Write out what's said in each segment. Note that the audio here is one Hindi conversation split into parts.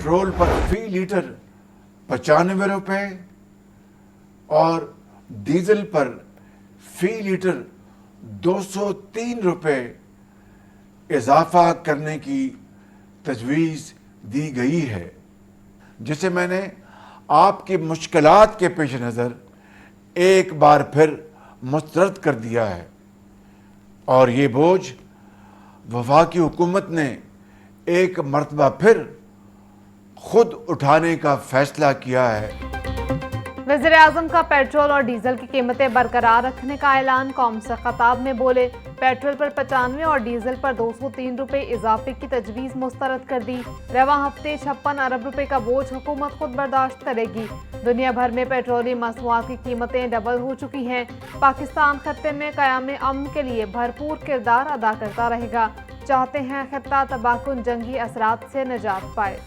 पेट्रोल पर फी लीटर 95 रुपये और डीजल पर फी लीटर 203 रुपये इजाफा करने की तजवीज़ दी गई है, जिसे मैंने आपकी मुश्किलात के पेश नज़र एक बार फिर मुस्तरद कर दिया है और ये बोझ वफाकी हुकूमत ने एक मरतबा फिर खुद उठाने का फैसला किया है। वज़ीर आज़म का पेट्रोल और डीजल की कीमतें बरकरार रखने का ऐलान। कौम से खिताब में बोले, पेट्रोल पर 95 और डीजल पर 203 रुपये इजाफे की तजवीज़ मुस्तरद कर दी। रवा हफ्ते 56 अरब रुपए का बोझ हुकूमत खुद बर्दाश्त करेगी। दुनिया भर में पेट्रोलियम मसनूआत की कीमतें डबल हो चुकी हैं। पाकिस्तान खत्ते में क़याम अमन के लिए भरपूर किरदार अदा करता रहेगा। चाहते हैं खत्ता तबाहकुन जंगी असरात से निजात पाए।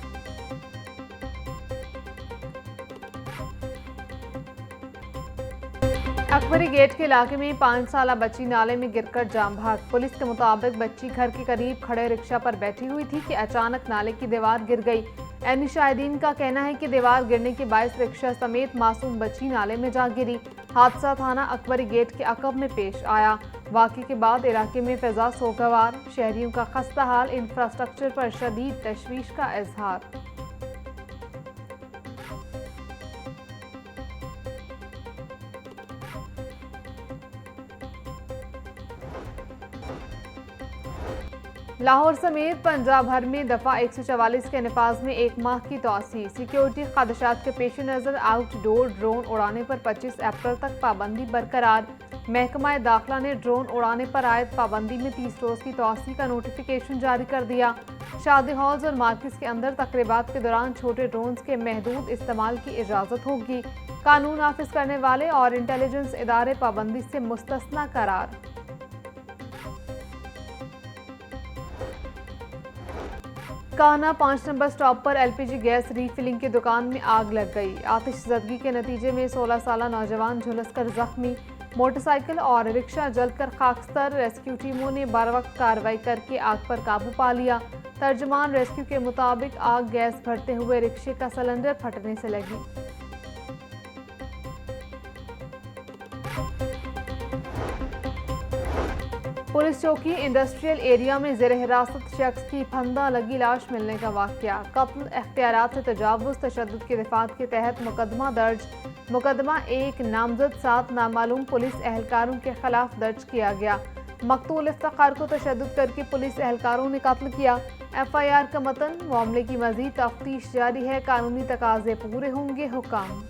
अकबरी गेट के इलाके में 5 साला बच्ची नाले में गिरकर जाम भाग। पुलिस के मुताबिक बच्ची घर के करीब खड़े रिक्शा पर बैठी हुई थी कि अचानक नाले की दीवार गिर गई। ऐनी शाहिदीन का कहना है कि दीवार गिरने के बायस रिक्शा समेत मासूम बच्ची नाले में जा गिरी। हादसा थाना अकबरी गेट के अकब में पेश आया। वाक़े के बाद इलाके में फिजा सोगवार, शहरियों का खस्ता हाल, इंफ्रास्ट्रक्चर पर शदीद तशवीश का इजहार। लाहौर समेत पंजाब भर में दफ़ा 144 के नफाज में 1 माह की तोसी। सिक्योरिटी खदशात के पेश नज़र आउटडोर ड्रोन उड़ाने पर 25 अप्रैल तक पाबंदी बरकरार। महकमा दाखिला ने ड्रोन उड़ाने पर आयद पाबंदी में 30 रोज़ की तोसी का नोटिफिकेशन जारी कर दिया। शादी हॉल्स और मार्केट्स के अंदर तकरीबात के दौरान छोटे ड्रोन्स के महदूद इस्तेमाल की इजाज़त होगी। कानून नाफिज करने वाले और इंटेलिजेंस इदारे पाबंदी से मुस्तस्ना करार। कान्हा 5 नंबर स्टॉप पर एलपीजी गैस रीफिलिंग की दुकान में आग लग गई। आतिशज़दगी के नतीजे में 16 साला नौजवान झुलसकर जख्मी। मोटरसाइकिल और रिक्शा जलकर खाकस्तर। रेस्क्यू टीमों ने बरवक्त कार्रवाई करके आग पर काबू पा लिया। तर्जुमान रेस्क्यू के मुताबिक आग गैस भरते हुए रिक्शे का सिलेंडर फटने से लगी। पुलिस चौकी इंडस्ट्रियल एरिया में ज़ेर हिरासत शख्स की फंदा लगी लाश मिलने का वाक़या। कत्ल, इख्तियारात से तजावुज़, तशद्दुद की दिफ़ात के तहत मुकदमा दर्ज। मुकदमा 1 नामजद 7 नामालूम पुलिस एहलकारों के खिलाफ दर्ज किया गया। मकतूल इफ्तिखार को तशद्दुद करके पुलिस एहलकारों ने कत्ल किया। FIR का मतन, मामले की मज़ीद तफ्तीश जारी है। कानूनी तकाज़े पूरे होंगे हुकाम।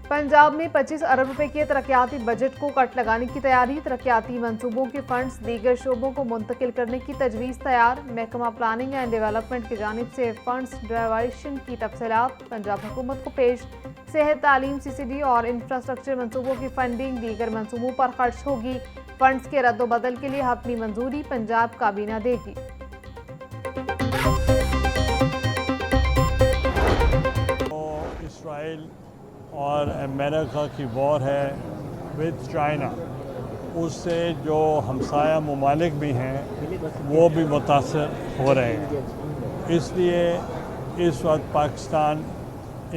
पंजाब में 25 अरब रुपए के तरक्याती बजट को कट लगाने की तैयारी। तरक्याती मंसूबों के फंड्स दीगर शोबों को मुंतकिल करने की तजवीज़ तैयार। महकमा प्लानिंग एंड डेवलपमेंट की जानिब से फंड्स डाइवर्शन की तफसीलात पंजाब हुकूमत को पेश। सेहत, तालीम, CCD और इंफ्रास्ट्रक्चर मंसूबों की फंडिंग दीगर मंसूबों पर खर्च होगी। फंड्स के रद्दोबदल के लिए हतमी मंजूरी पंजाब काबीना देगी। इसराइल और अमेरिका की वॉर है विद चाइना, उससे जो हमसाया ममालिक भी हैं वो भी मुतासर हो रहे हैं। इसलिए इस वक्त पाकिस्तान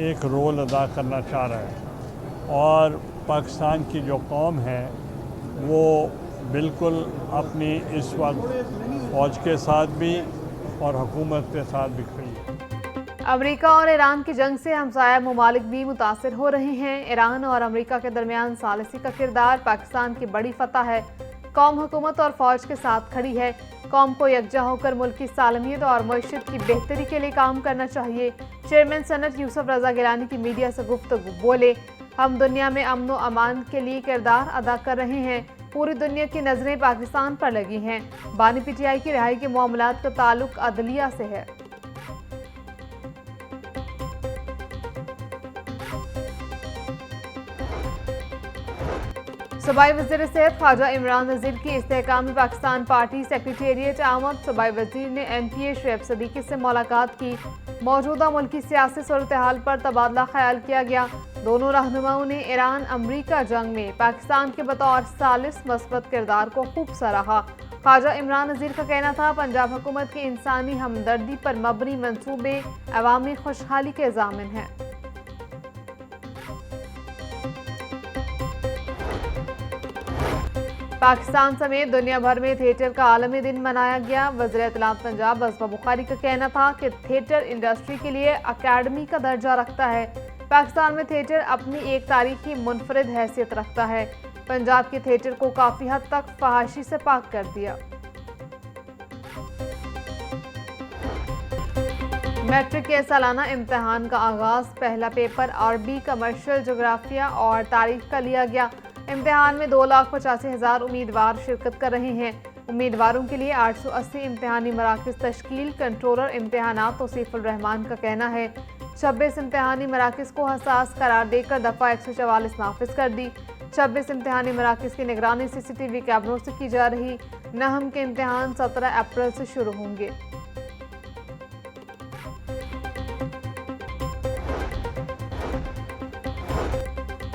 एक रोल अदा करना चाह रहा है और पाकिस्तान की जो कौम है वो बिल्कुल अपनी इस वक्त फ़ौज के साथ भी और हुकूमत के साथ भी खड़ी है। अमेरिका और ईरान की जंग से हमसाया ममालिक भी मुतासर हो रहे हैं। ईरान और अमेरिका के दरमियान सालिसी का किरदार पाकिस्तान की बड़ी फतह है। कौम हुकूमत और फौज के साथ खड़ी है। कौम को यकजा होकर मुल्क की सालमियत और मईशत की बेहतरी के लिए काम करना चाहिए। चेयरमैन सनत यूसुफ रजा गिलानी की मीडिया से गुफ्तगू। बोले, हम दुनिया में अमन व अमान के लिए किरदार अदा कर रहे हैं। पूरी दुनिया की नजरें पाकिस्तान पर लगी हैं। बानी PTI की रिहाई के मामलात का ताल्लुक अदलिया से है। सूबाई वज़ीर सेहत ख्वाजा इमरान नज़ीर की इस्तेहकाम पाकिस्तान पार्टी सेक्रेटेरिएट आमद। सूबाई वज़ीर ने MPA शुएब सदीकी से मुलाकात की। मौजूदा मुल्की सियासी सूरत हाल पर तबादला ख्याल किया गया। दोनों रहनुमाओं ने ईरान अमरीका जंग में पाकिस्तान के बतौर सालिस मस्बत किरदार को खूब सराहा। ख्वाजा इमरान नज़ीर का कहना था, पंजाब हुकूमत के इंसानी हमदर्दी पर मबनी मंसूबे अवामी खुशहाली के ज़ामिन हैं। पाकिस्तान समेत दुनिया भर में थिएटर का आलमी दिन मनाया गया। वज़ीर इत्तलात पंजाब असमा बुखारी का कहना था कि थिएटर इंडस्ट्री के लिए अकेडमी का दर्जा रखता है। पाकिस्तान में थिएटर अपनी एक तारीखी मुनफरिद हैसियत रखता है। पंजाब के थिएटर को काफ़ी हद तक फहाशी से पाक कर दिया। मैट्रिक के सालाना इम्तिहान का आगाज़ पहला पेपर अरबी, कमर्शियल, जोग्राफिया और तारीख का लिया गया। इम्तिहान में 2,85,000 उम्मीदवार शिरकत कर रहे हैं। उम्मीदवारों के लिए 880 इम्तिहानी मराकज़ तश्कील। कंट्रोलर इम्तिहानात तौसीफुर रहमान का कहना है 26 इम्तिहानी मराकज़ को हसास करार देकर दफ़ा 144 नाफिज कर दी। 26 इम्तिहानी मराकज़ की निगरानी CCTV कैमरों से की जा रही। नहम के इम्तिहान 17 अप्रैल से शुरू होंगे।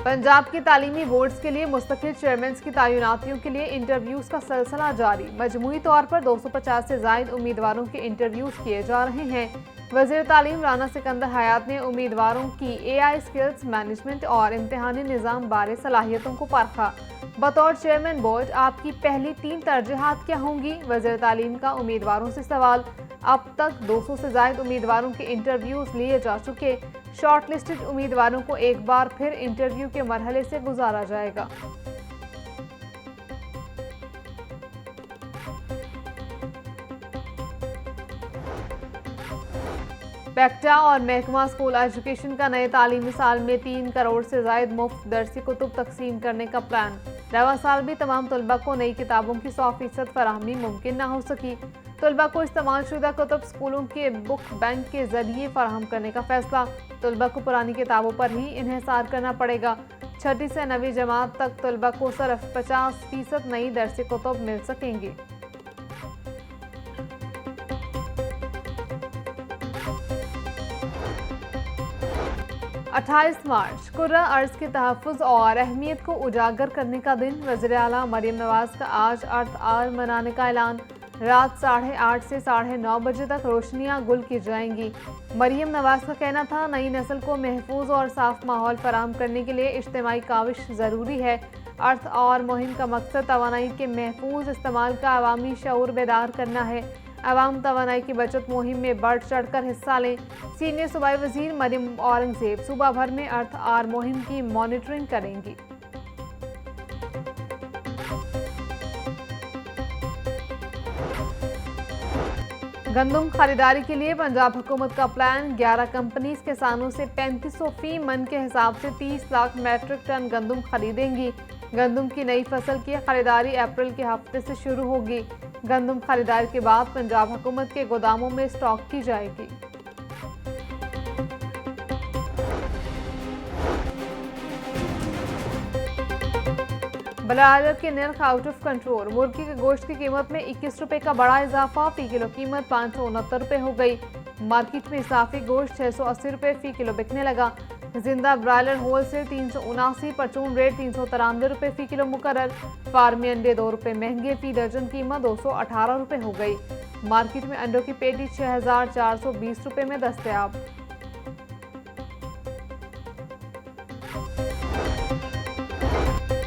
पंजाब के तालीमी बोर्ड्स के लिए मुस्तकिल चेयरमैन की तैनातियों के लिए इंटरव्यूज का सिलसिला जारी। मजमूई तौर पर 250 से जायद उम्मीदवारों के इंटरव्यूज किए जा रहे हैं। वज़ीर तालीम राना सिकंदर हयात ने उम्मीदवारों की AI स्किल्स मैनेजमेंट और इम्तिहानी निज़ाम बारे सलाहियतों को परखा। बतौर चेयरमैन बोर्ड आपकी पहली 3 तरजीहात क्या होंगी? वज़ीर तालीम का उम्मीदवारों से सवाल। अब तक 200 से जायद उम्मीदवारों के इंटरव्यूज लिए जा चुके। शॉर्टलिस्टेड उम्मीदवारों को एक बार फिर इंटरव्यू के मरहले से गुजारा जाएगा। पैक्टा और महकमा स्कूल एजुकेशन का नए तालीमी साल में 3 करोड़ से जायद मुफ्त दरसी कुतुब तकसीम करने का प्लान। रवा साल भी तमाम तलबा को नई किताबों की 100% फराहमी मुमकिन ना हो सकी। तलबा को इस्तेमाल शुदा कुतुब स्कूलों के बुक बैंक के जरिए फराहम करने का फैसला। तलबा को पुरानी किताबों पर ही इन्हिसार करना पड़ेगा। 6ठी से 9वीं जमात तक तलबा को सिर्फ 50% नई दरसी कुतुब मिल सकेंगी। अट्ठाईस मार्च कुर्रा अर्ज के तहफ़्फ़ुज़ और अहमियत को उजागर करने का दिन। वज़ीर आला मरियम नवाज़ का आज अर्थ आर मनाने का ऐलान। रात 8:30 से 9:30 बजे तक रोशनियां गुल की जाएंगी। मरियम नवाज़ का कहना था नई नस्ल को महफूज और साफ माहौल फराहम करने के लिए इज्तिमाई काविश ज़रूरी है। अर्थ और मुहिम का मकसद तवानाई के महफूज इस्तेमाल का अवामी शऊर बेदार करना है। अवाम तवानाई की बचत मुहिम में बढ़ चढ़ कर हिस्सा लें। सीनियर सूबाई वज़ीर मरियम औरंगज़ेब सूबा भर में अर्थ आर मुहिम की मॉनिटरिंग करेंगी। गंदम खरीदारी के लिए पंजाब हुकूमत का प्लान। 11 कंपनीज किसानों से 3500 फी मन के हिसाब से 30 लाख मैट्रिक टन गंदम खरीदेंगी। गंदम की नई फसल की खरीदारी अप्रैल के हफ्ते से शुरू होगी। गंदम खरीदारी के बाद पंजाब हुकूमत के गोदामों में स्टॉक की जाएगी। ब्लायलर के नर्ख आउट ऑफ कंट्रोल। मुर्गी के गोश्त की कीमत में 21 रुपए का बड़ा इजाफा। फी किलो कीमत 569 रुपए हो गई। मार्केट में इजाफी गोश्त 680 रुपए फी किलो बिकने लगा। जिंदा ब्रायलर होलसेल 379, परचून रेट 393 रुपए फी किलो मुकर्रर। फार्मी अंडे 2 रुपए महंगे। फी दर्जन कीमत 218 रुपए हो गई। मार्केट में अंडों की पेटी 6420 रुपए में दस्तयाब।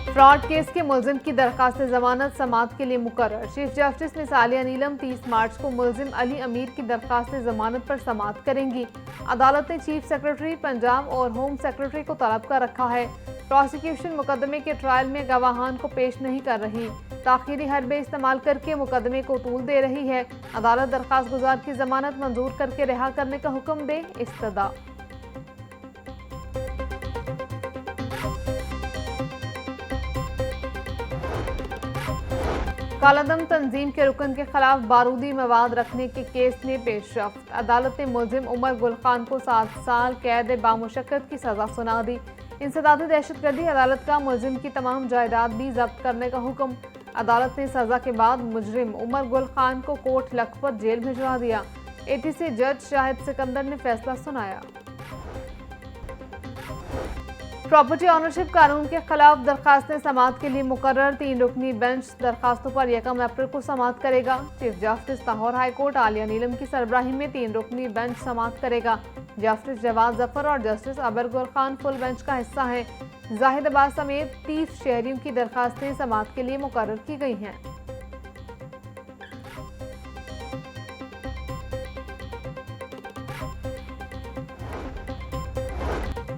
फ्रॉड केस के मुलजिम की दरखास्त जमानत समाअत के लिए मुकर्रर। चीफ जस्टिस मिसालिया नीलम 30 मार्च को मुलजिम अली अमीर की दरखास्त जमानत पर समाअत करेंगी। अदालत ने चीफ सेक्रेटरी पंजाब और होम सेक्रेटरी को तलब कर रखा है। प्रोसिक्यूशन मुकदमे के ट्रायल में गवाहान को पेश नहीं कर रही। ताखीरी हरबे इस्तेमाल करके मुकदमे को तूल दे रही है। अदालत दरखास्त गुजार की जमानत मंजूर करके रिहा करने का हुक्म दे। इस्तदा कालादम तंजीम के रुकन के खिलाफ बारूदी मवाद रखने के केस में पेशरफ्त। अदालत ने मुलजिम उमर गुल खान को 7 साल कैद बामुशक्कत की सजा सुना दी। इंसदादी दहशतगर्दी अदालत का मुलजिम की तमाम जायदाद भी जब्त करने का हुक्म। अदालत ने सजा के बाद मुजरिम उमर गुल खान को कोट लखपत जेल भिजवा दिया। ATC जज शाहिद सिकंदर ने फैसला सुनाया। प्रॉपर्टी ऑनरशिप कानून के खिलाफ दरखास्तें समाअत के लिए मुकर्रर 3 रुकनी बेंच दरखास्तों पर 1 अप्रैल को समाअत करेगा। Chief justice Lahore high court आलिया नीलम की सरबराही में 3 रुकनी बेंच समाअत करेगा। जस्टिस जवाद जफर और जस्टिस अबर गुल खान फुल बेंच का हिस्सा हैं। जाहिद अब्बास समेत 30 शहरियों की दरखास्तें समाअत के लिए मुकर्रर की गई हैं।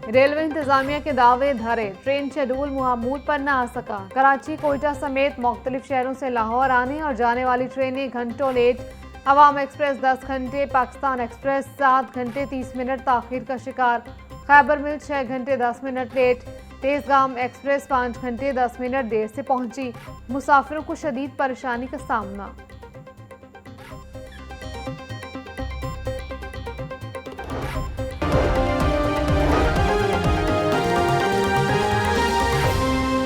रेलवे इंतजामिया के दावे धरे, ट्रेन शेड्यूल मामूल पर न आ सका। कराची, कोयटा समेत मुख्तलिफ शहरों से लाहौर आने और जाने वाली ट्रेनें घंटों लेट। अवाम एक्सप्रेस 10 घंटे, पाकिस्तान एक्सप्रेस 7 घंटे 30 मिनट ताखीर का शिकार। खैबर मिल 6 घंटे 10 मिनट लेट। तेजगाम एक्सप्रेस 5 घंटे 10 मिनट देर से पहुंची। मुसाफिरों को शदीद परेशानी का सामना।